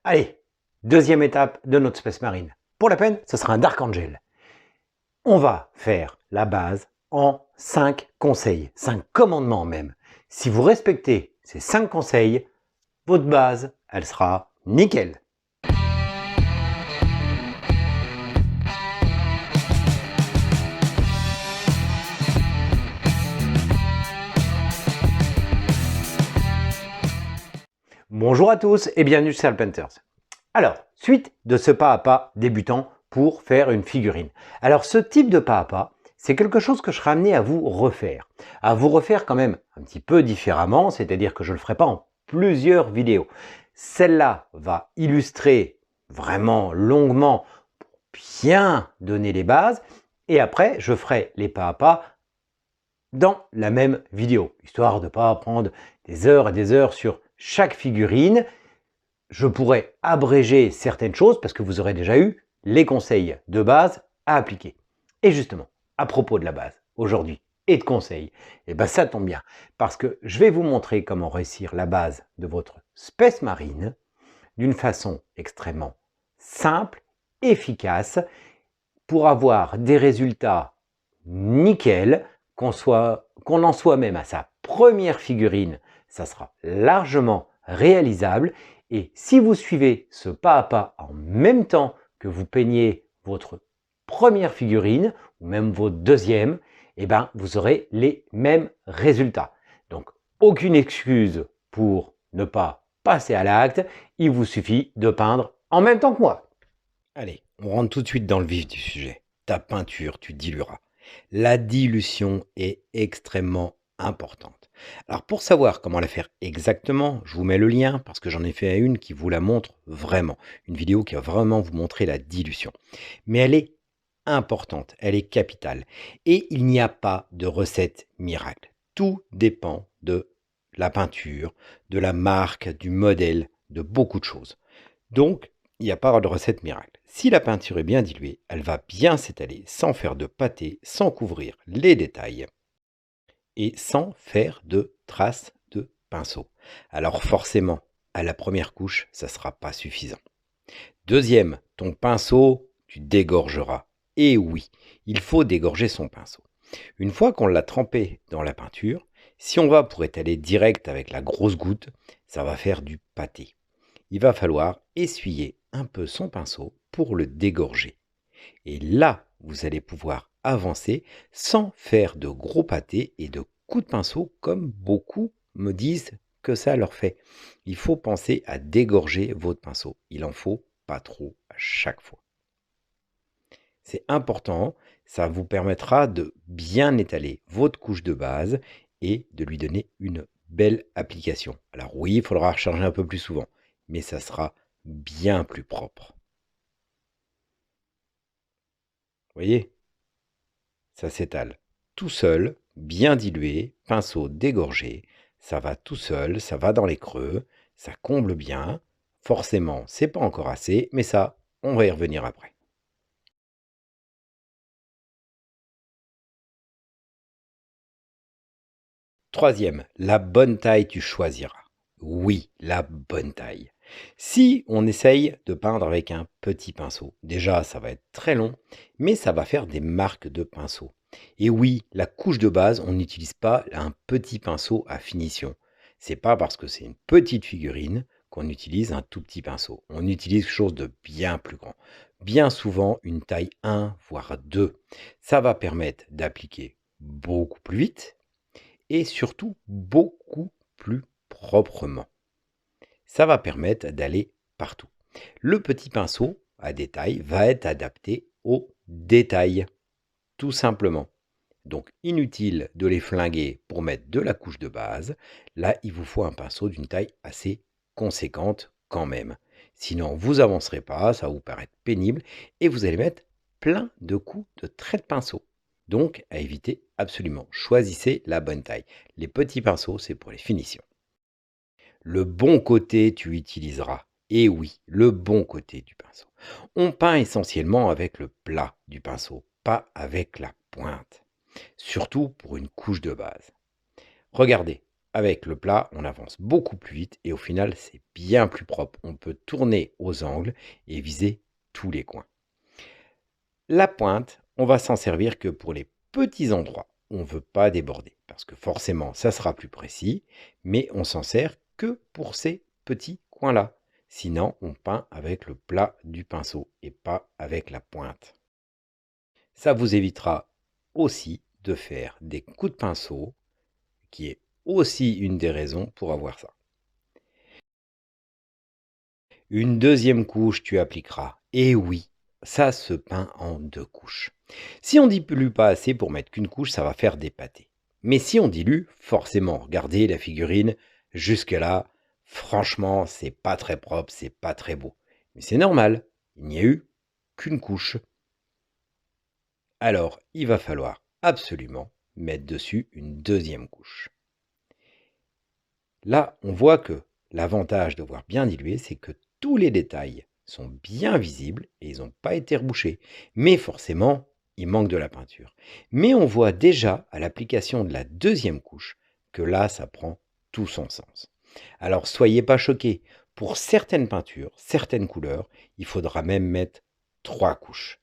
Allez, deuxième étape de notre Space Marine. Pour la peine, ce sera un Dark Angel. On va faire la base en 5 conseils, 5 commandements même. Si vous respectez ces 5 conseils, votre base, elle sera nickel. Bonjour à tous et bienvenue chez Alpenters. Alors, suite de ce pas à pas débutant pour faire une figurine. Alors, ce type de pas à pas, c'est quelque chose que je serai amené à vous refaire. À vous refaire quand même un petit peu différemment, c'est-à-dire que je ne le ferai pas en plusieurs vidéos. Celle-là va illustrer vraiment longuement pour bien donner les bases. Et après, je ferai les pas à pas dans la même vidéo, histoire de ne pas prendre des heures et des heures sur chaque figurine. Je pourrais abréger certaines choses parce que vous aurez déjà eu les conseils de base à appliquer. Et justement, à propos de la base, aujourd'hui, et de conseils, et ben ça tombe bien, parce que je vais vous montrer comment réussir la base de votre Space Marine d'une façon extrêmement simple, efficace, pour avoir des résultats nickel, qu'on en soit même à sa première figurine, ça sera largement réalisable. Et si vous suivez ce pas à pas en même temps que vous peignez votre première figurine ou même votre deuxième, eh ben, vous aurez les mêmes résultats. Donc, aucune excuse pour ne pas passer à l'acte. Il vous suffit de peindre en même temps que moi. Allez, on rentre tout de suite dans le vif du sujet. Ta peinture, tu dilueras. La dilution est extrêmement importante. Alors pour savoir comment la faire exactement, je vous mets le lien parce que j'en ai fait une qui vous la montre vraiment. Une vidéo qui va vraiment vous montrer la dilution. Mais elle est importante, elle est capitale. Et il n'y a pas de recette miracle. Tout dépend de la peinture, de la marque, du modèle, de beaucoup de choses. Donc, il n'y a pas de recette miracle. Si la peinture est bien diluée, elle va bien s'étaler sans faire de pâté, sans couvrir les détails et sans faire de traces de pinceau. Alors forcément, à la première couche, ça ne sera pas suffisant. Deuxième, ton pinceau, tu dégorgeras. Et oui, il faut dégorger son pinceau. Une fois qu'on l'a trempé dans la peinture, si on va pour étaler direct avec la grosse goutte, ça va faire du pâté. Il va falloir essuyer un peu son pinceau pour le dégorger. Et là, vous allez pouvoir avancer sans faire de gros pâtés et de coups de pinceau comme beaucoup me disent que ça leur fait. Il faut penser à dégorger votre pinceau. Il en faut pas trop à chaque fois. C'est important, ça vous permettra de bien étaler votre couche de base et de lui donner une belle application. Alors oui, il faudra recharger un peu plus souvent, mais ça sera bien plus propre. Vous voyez, ça s'étale tout seul, bien dilué, pinceau dégorgé, ça va tout seul, ça va dans les creux, ça comble bien. Forcément, c'est pas encore assez, mais ça, on va y revenir après. Troisième, la bonne taille tu choisiras. Oui, la bonne taille. Si on essaye de peindre avec un petit pinceau, déjà ça va être très long, mais ça va faire des marques de pinceau. Et oui, la couche de base, on n'utilise pas un petit pinceau à finition. C'est pas parce que c'est une petite figurine qu'on utilise un tout petit pinceau. On utilise quelque chose de bien plus grand. Bien souvent une taille 1 voire 2. Ça va permettre d'appliquer beaucoup plus vite et surtout beaucoup plus proprement. Ça va permettre d'aller partout. Le petit pinceau à détail va être adapté aux détails, tout simplement. Donc inutile de les flinguer pour mettre de la couche de base. Là, il vous faut un pinceau d'une taille assez conséquente quand même. Sinon, vous avancerez pas, ça va vous paraître pénible et vous allez mettre plein de coups de traits de pinceau. Donc, à éviter absolument. Choisissez la bonne taille. Les petits pinceaux, c'est pour les finitions. Le bon côté, tu utiliseras. Et oui, le bon côté du pinceau. On peint essentiellement avec le plat du pinceau, pas avec la pointe. Surtout pour une couche de base. Regardez, avec le plat, on avance beaucoup plus vite et au final, c'est bien plus propre. On peut tourner aux angles et viser tous les coins. La pointe, on va s'en servir que pour les petits endroits où on ne veut pas déborder, parce que forcément, ça sera plus précis, mais on s'en sert que pour ces petits coins-là. Sinon, on peint avec le plat du pinceau et pas avec la pointe. Ça vous évitera aussi de faire des coups de pinceau, qui est aussi une des raisons pour avoir ça. Une deuxième couche, tu appliqueras. Et oui, ça se peint en 2 couches. Si on dilue pas assez pour mettre qu'une couche, ça va faire des pâtés. Mais si on dilue, forcément, regardez la figurine, jusque-là, franchement, c'est pas très propre, c'est pas très beau. Mais c'est normal, il n'y a eu qu'une couche. Alors, il va falloir absolument mettre dessus une deuxième couche. Là, on voit que l'avantage de voir bien dilué, c'est que tous les détails sont bien visibles et ils n'ont pas été rebouchés. Mais forcément, il manque de la peinture. Mais on voit déjà à l'application de la deuxième couche que là, ça prend tout son sens. Alors, soyez pas choqués. Pour certaines peintures, certaines couleurs, il faudra même mettre 3 couches.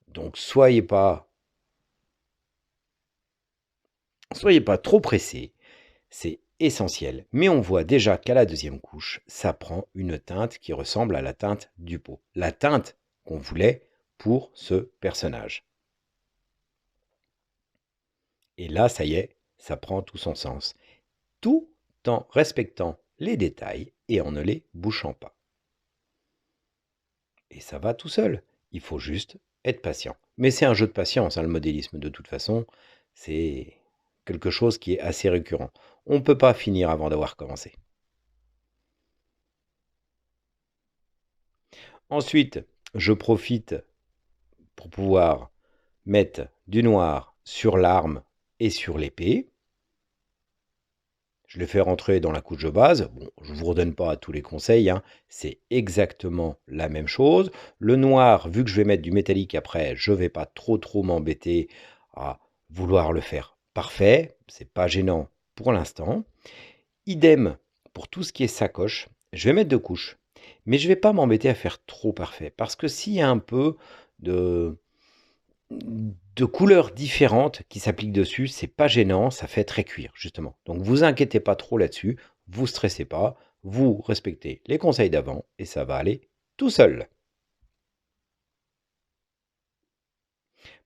Donc, soyez pas trop pressés. C'est essentiel, mais on voit déjà qu'à la deuxième couche, ça prend une teinte qui ressemble à la teinte du pot. La teinte qu'on voulait pour ce personnage. Et là, ça y est, ça prend tout son sens. Tout en respectant les détails et en ne les bouchant pas. Et ça va tout seul. Il faut juste être patient. Mais c'est un jeu de patience, hein, le modélisme. De toute façon, c'est quelque chose qui est assez récurrent. On ne peut pas finir avant d'avoir commencé. Ensuite, je profite pour pouvoir mettre du noir sur l'arme et sur l'épée. Je les fais rentrer dans la couche de base. Bon, je ne vous redonne pas tous les conseils, hein. C'est exactement la même chose. Le noir, vu que je vais mettre du métallique après, je ne vais pas trop m'embêter à vouloir le faire parfait. C'est pas gênant pour l'instant. Idem pour tout ce qui est sacoche. Je vais mettre 2 couches. Mais je ne vais pas m'embêter à faire trop parfait. Parce que s'il y a un peu de couleurs différentes qui s'appliquent dessus, c'est pas gênant, ça fait très cuir justement. Donc vous inquiétez pas trop là-dessus, vous stressez pas, vous respectez les conseils d'avant et ça va aller tout seul.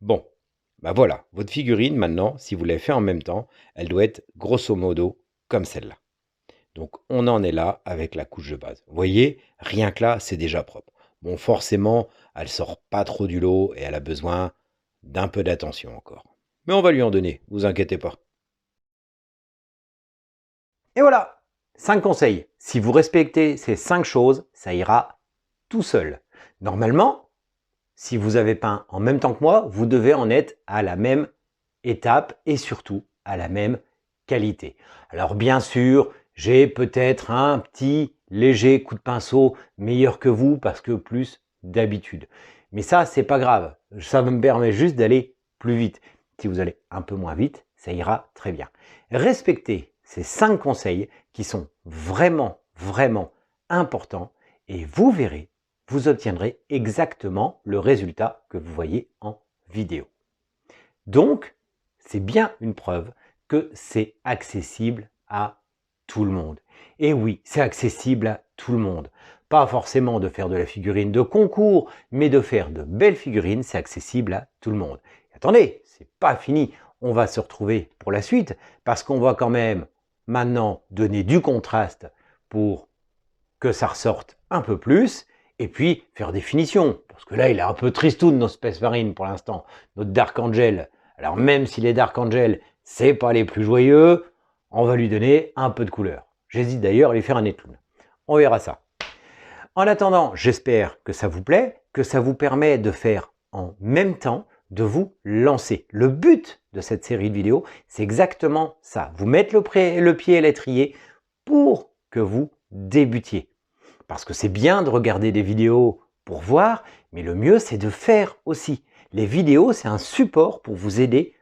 Bon, bah voilà, votre figurine maintenant, si vous l'avez fait en même temps, elle doit être grosso modo comme celle-là. Donc on en est là avec la couche de base. Vous voyez, rien que là, c'est déjà propre. Bon, forcément, elle sort pas trop du lot et elle a besoin d'un peu d'attention encore. Mais on va lui en donner, vous inquiétez pas. Et voilà, 5 conseils. Si vous respectez ces 5 choses, ça ira tout seul. Normalement, si vous avez peint en même temps que moi, vous devez en être à la même étape et surtout à la même qualité. Alors bien sûr, j'ai peut-être un petit léger coup de pinceau meilleur que vous parce que plus d'habitude. Mais ça, c'est pas grave. Ça me permet juste d'aller plus vite. Si vous allez un peu moins vite, ça ira très bien. Respectez ces 5 conseils qui sont vraiment importants et vous verrez, vous obtiendrez exactement le résultat que vous voyez en vidéo. Donc, c'est bien une preuve que c'est accessible à tout le monde. Et oui, c'est accessible à tout le monde. Pas forcément de faire de la figurine de concours, mais de faire de belles figurines, c'est accessible à tout le monde. Et attendez, c'est pas fini. On va se retrouver pour la suite, parce qu'on va quand même maintenant donner du contraste pour que ça ressorte un peu plus, et puis faire des finitions. Parce que là, il est un peu tristoun, notre Space Marine pour l'instant, notre Dark Angel. Alors même si les Dark Angel, c'est pas les plus joyeux, on va lui donner un peu de couleur. J'hésite d'ailleurs à lui faire un Netloon. On verra ça. En attendant, j'espère que ça vous plaît, que ça vous permet de faire en même temps, de vous lancer. Le but de cette série de vidéos, c'est exactement ça. Vous mettre le pied à l'étrier pour que vous débutiez. Parce que c'est bien de regarder des vidéos pour voir, mais le mieux c'est de faire aussi. Les vidéos, c'est un support pour vous aider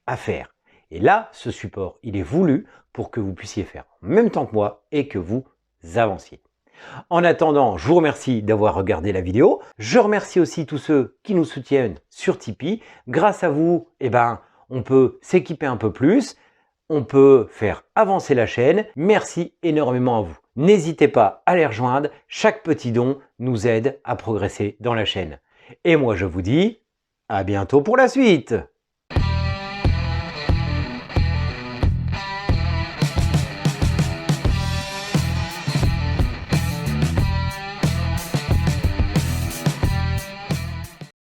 à faire. Et là, ce support, il est voulu pour que vous puissiez faire en même temps que moi et que vous avanciez. En attendant, je vous remercie d'avoir regardé la vidéo. Je remercie aussi tous ceux qui nous soutiennent sur Tipeee. Grâce à vous, on peut s'équiper un peu plus. On peut faire avancer la chaîne. Merci énormément à vous. N'hésitez pas à les rejoindre. Chaque petit don nous aide à progresser dans la chaîne. Et moi, je vous dis à bientôt pour la suite.